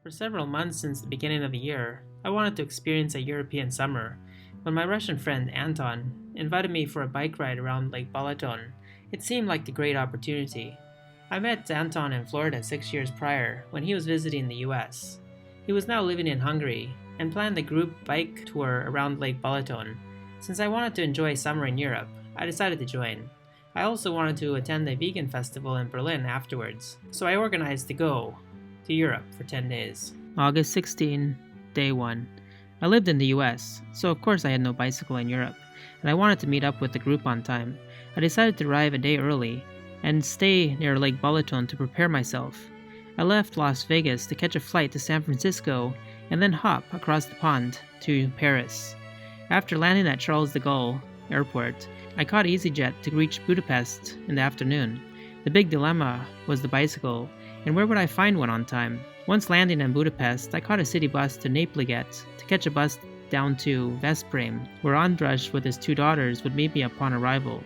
For several months since the beginning of the year, I wanted to experience a European summer. When my Russian friend Anton invited me for a bike ride around Lake Balaton, it seemed like a great opportunity. I met Anton in Florida 6 years prior when he was visiting the US. He was now living in Hungary and planned a group bike tour around Lake Balaton. Since I wanted to enjoy summer in Europe, I decided to join. I also wanted to attend a vegan festival in Berlin afterwards, so I organized to go to Europe for 10 days. August 16, Day 1. I lived in the US, so of course I had no bicycle in Europe, and I wanted to meet up with the group on time. I decided to arrive a day early and stay near Lake Balaton to prepare myself. I left Las Vegas to catch a flight to San Francisco and then hop across the pond to Paris. After landing at Charles de Gaulle Airport, I caught EasyJet to reach Budapest in the afternoon. The big dilemma was the bicycle, and where would I find one on time? Once landing in Budapest, I caught a city bus to Napleget to catch a bus down to Veszprém, where Andras with his two daughters would meet me upon arrival.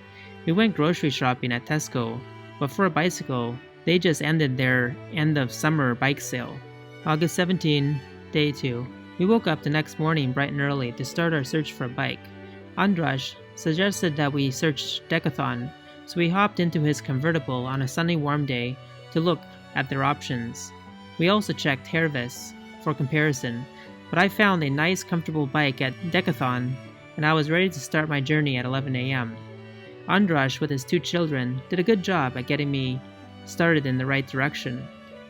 We went grocery shopping at Tesco, but for a bicycle, they just ended their end of summer bike sale. August 17, Day 2. We woke up the next morning bright and early to start our search for a bike. Andras suggested that we search Decathlon, so we hopped into his convertible on a sunny warm day to look at their options. We also checked Hervis for comparison, but I found a nice comfortable bike at Decathlon and I was ready to start my journey at 11 a.m. Andras with his two children did a good job at getting me started in the right direction.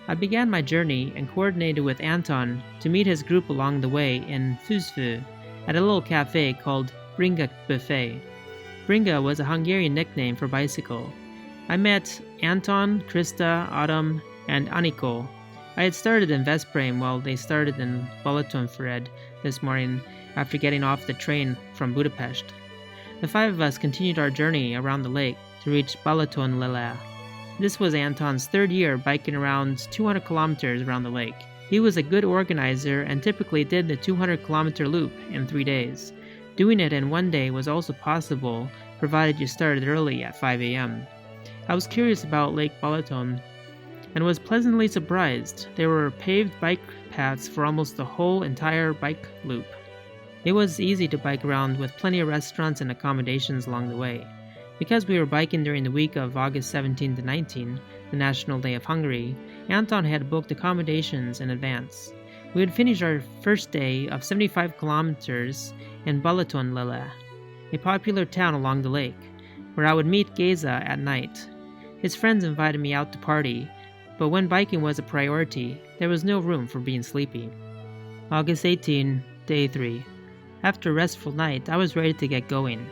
I began my journey and coordinated with Anton to meet his group along the way in Fuzfő at a little cafe called Bringa Buffet. Bringa was a Hungarian nickname for bicycle. I met Anton, Krista, Adam, and Aniko. I had started in Veszprém while they started in Balatonfüred this morning after getting off the train from Budapest. The five of us continued our journey around the lake to reach Balatonlele. This was Anton's third year biking around 200 kilometers around the lake. He was a good organizer and typically did the 200-kilometer loop in 3 days. Doing it in one day was also possible, provided you started early at 5 a.m. I was curious about Lake Balaton and was pleasantly surprised. There were paved bike paths for almost the whole entire bike loop. It was easy to bike around with plenty of restaurants and accommodations along the way. Because we were biking during the week of August 17 to 19, the National Day of Hungary, Anton had booked accommodations in advance. We had finished our first day of 75 kilometers in Balatonlele, a popular town along the lake, where I would meet Geza at night. His friends invited me out to party, but when biking was a priority, there was no room for being sleepy. August 18, Day 3. After a restful night, I was ready to get going.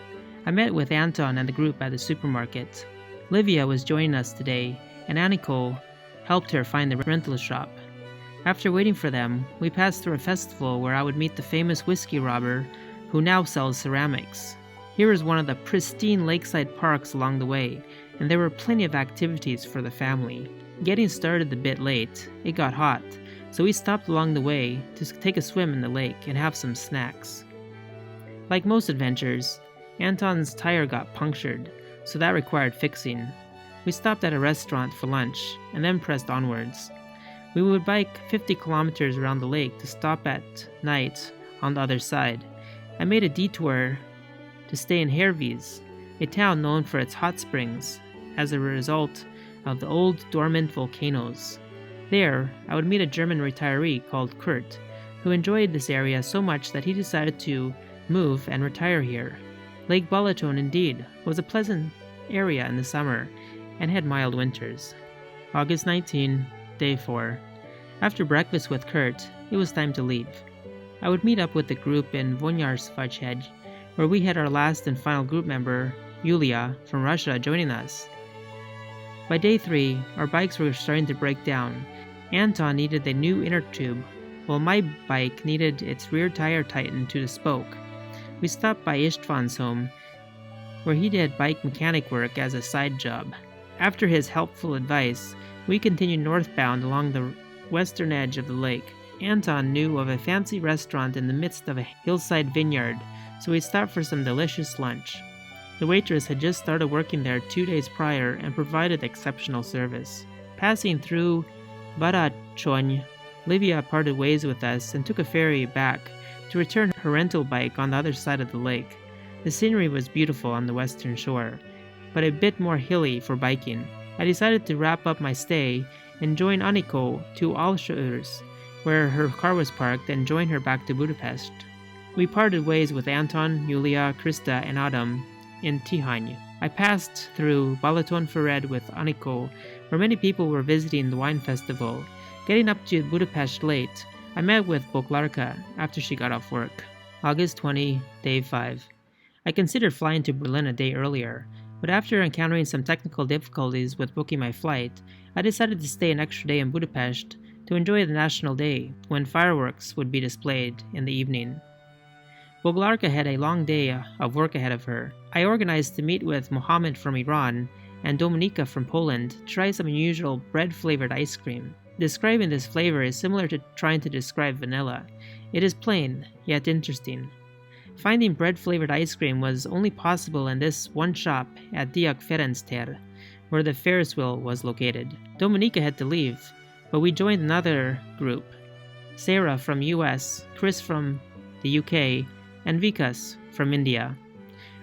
I met with Anton and the group at the supermarket. Livia was joining us today, and Aniko helped her find the rental shop. After waiting for them, we passed through a festival where I would meet the famous whiskey robber who now sells ceramics. Here is one of the pristine lakeside parks along the way, and there were plenty of activities for the family. Getting started a bit late, it got hot, so we stopped along the way to take a swim in the lake and have some snacks. Like most adventures, Anton's tire got punctured, so that required fixing. We stopped at a restaurant for lunch and then pressed onwards. We would bike 50 kilometers around the lake to stop at night on the other side. I made a detour to stay in Hervis, a town known for its hot springs as a result of the old dormant volcanoes. There, I would meet a German retiree called Kurt, who enjoyed this area so much that he decided to move and retire here. Lake Balaton, indeed, was a pleasant area in the summer and had mild winters. August 19, Day 4. After breakfast with Kurt, it was time to leave. I would meet up with the group in Vonyarszfajhegy, where we had our last and final group member, Yulia, from Russia, joining us. By day 3, our bikes were starting to break down. Anton needed a new inner tube, while my bike needed its rear tire tightened to the spoke. We stopped by István's home, where he did bike mechanic work as a side job. After his helpful advice, we continued northbound along the western edge of the lake. Anton knew of a fancy restaurant in the midst of a hillside vineyard, so we stopped for some delicious lunch. The waitress had just started working there 2 days prior and provided exceptional service. Passing through Balaton, Livia parted ways with us and took a ferry back to return her rental bike on the other side of the lake. The scenery was beautiful on the western shore, but a bit more hilly for biking. I decided to wrap up my stay and join Aniko to Alsjöurs, where her car was parked, and join her back to Budapest. We parted ways with Anton, Julia, Krista, and Adam in Tihany. I passed through Balatonfüred with Aniko, where many people were visiting the wine festival. Getting up to Budapest late, I met with Boklarka after she got off work. August 20, Day 5. I considered flying to Berlin a day earlier, but after encountering some technical difficulties with booking my flight, I decided to stay an extra day in Budapest to enjoy the National Day, when fireworks would be displayed in the evening. Boglarka had a long day of work ahead of her. I organized to meet with Mohammed from Iran and Dominika from Poland to try some unusual bread-flavored ice cream. Describing this flavor is similar to trying to describe vanilla. It is plain, yet interesting. Finding bread-flavored ice cream was only possible in this one shop at Diak Ferenctér, where the Ferris wheel was located. Dominika had to leave, but we joined another group. Sarah from US, Chris from the UK, and Vikas from India.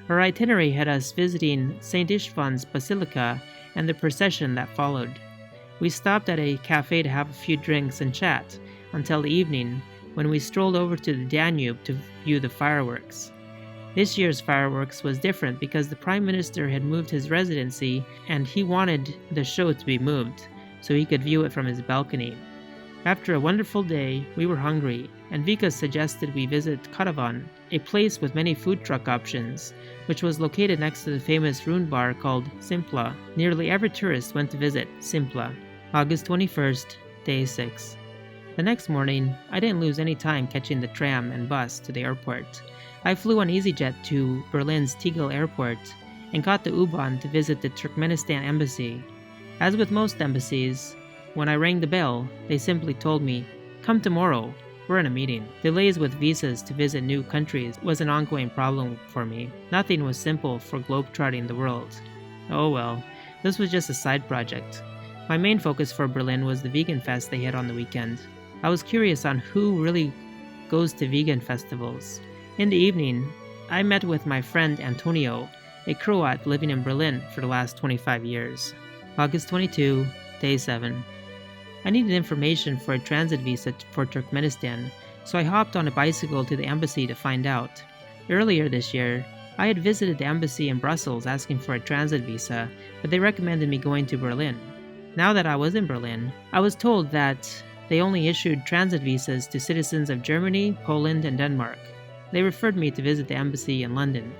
Our itinerary had us visiting St. Istvan's Basilica and the procession that followed. We stopped at a cafe to have a few drinks and chat until the evening, when we strolled over to the Danube to view the fireworks. This year's fireworks was different because the Prime Minister had moved his residency and he wanted the show to be moved so he could view it from his balcony. After a wonderful day, we were hungry, and Vika suggested we visit Karavan, a place with many food truck options, which was located next to the famous ruined bar called Simpla. Nearly every tourist went to visit Simpla. August 21st, Day 6. The next morning, I didn't lose any time catching the tram and bus to the airport. I flew on EasyJet to Berlin's Tegel Airport and caught the U-Bahn to visit the Turkmenistan embassy. As with most embassies, when I rang the bell, they simply told me, "Come tomorrow, we're in a meeting." Delays with visas to visit new countries was an ongoing problem for me. Nothing was simple for globetrotting the world. Oh well, this was just a side project. My main focus for Berlin was the vegan fest they had on the weekend. I was curious on who really goes to vegan festivals. In the evening, I met with my friend Antonio, a Croat living in Berlin for the last 25 years. August 22, Day 7. I needed information for a transit visa for Turkmenistan, so I hopped on a bicycle to the embassy to find out. Earlier this year, I had visited the embassy in Brussels asking for a transit visa, but they recommended me going to Berlin. Now that I was in Berlin, I was told that they only issued transit visas to citizens of Germany, Poland, and Denmark. They referred me to visit the embassy in London.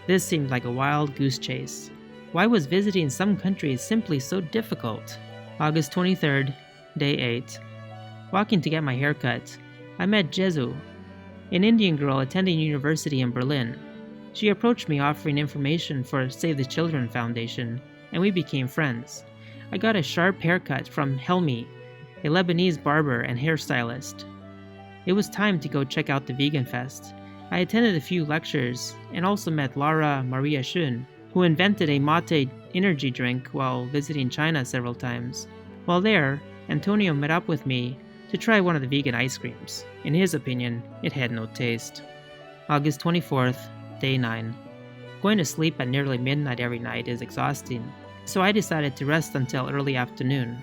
This seemed like a wild goose chase. Why was visiting some countries simply so difficult? August 23rd, Day 8. Walking to get my hair cut, I met Jesu, an Indian girl attending university in Berlin. She approached me offering information for Save the Children Foundation, and we became friends. I got a sharp haircut from Helmi, a Lebanese barber and hairstylist. It was time to go check out the Vegan Fest. I attended a few lectures and also met Lara Maria Schön, who invented a mate energy drink while visiting China several times. While there, Antonio met up with me to try one of the vegan ice creams. In his opinion, it had no taste. August 24th, Day 9. Going to sleep at nearly midnight every night is exhausting, so I decided to rest until early afternoon.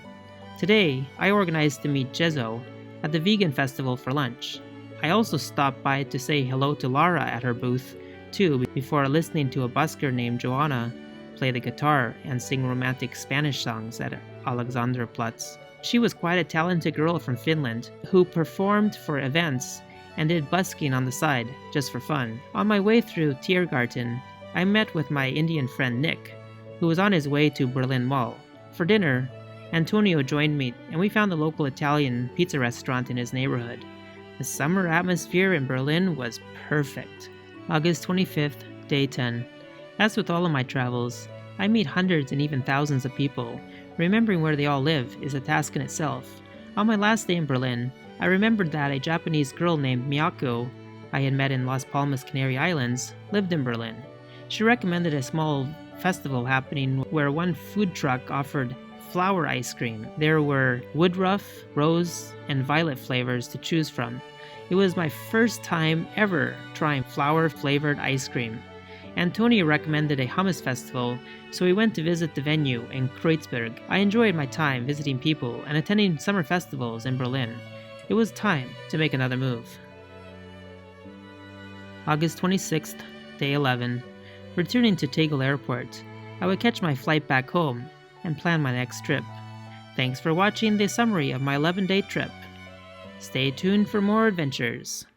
Today, I organized to meet Jezo at the Vegan Festival for lunch. I also stopped by to say hello to Lara at her booth, too, before listening to a busker named Joanna play the guitar and sing romantic Spanish songs at Alexanderplatz. She was quite a talented girl from Finland who performed for events and did busking on the side, just for fun. On my way through Tiergarten, I met with my Indian friend Nick, who was on his way to Berlin Mall. For dinner, Antonio joined me and we found the local Italian pizza restaurant in his neighborhood. The summer atmosphere in Berlin was perfect. August 25th, Day 10. As with all of my travels, I meet hundreds and even thousands of people. Remembering where they all live is a task in itself. On my last day in Berlin, I remembered that a Japanese girl named Miyako I had met in Las Palmas, Canary Islands, lived in Berlin. She recommended a small festival happening where one food truck offered flower ice cream. There were woodruff, rose, and violet flavors to choose from. It was my first time ever trying flower-flavored ice cream. Antonio recommended a hummus festival, so we went to visit the venue in Kreuzberg. I enjoyed my time visiting people and attending summer festivals in Berlin. It was time to make another move. August 26th, day 11. Returning to Tegel Airport. I would catch my flight back home and plan my next trip. Thanks for watching the summary of my 11-day trip. Stay tuned for more adventures.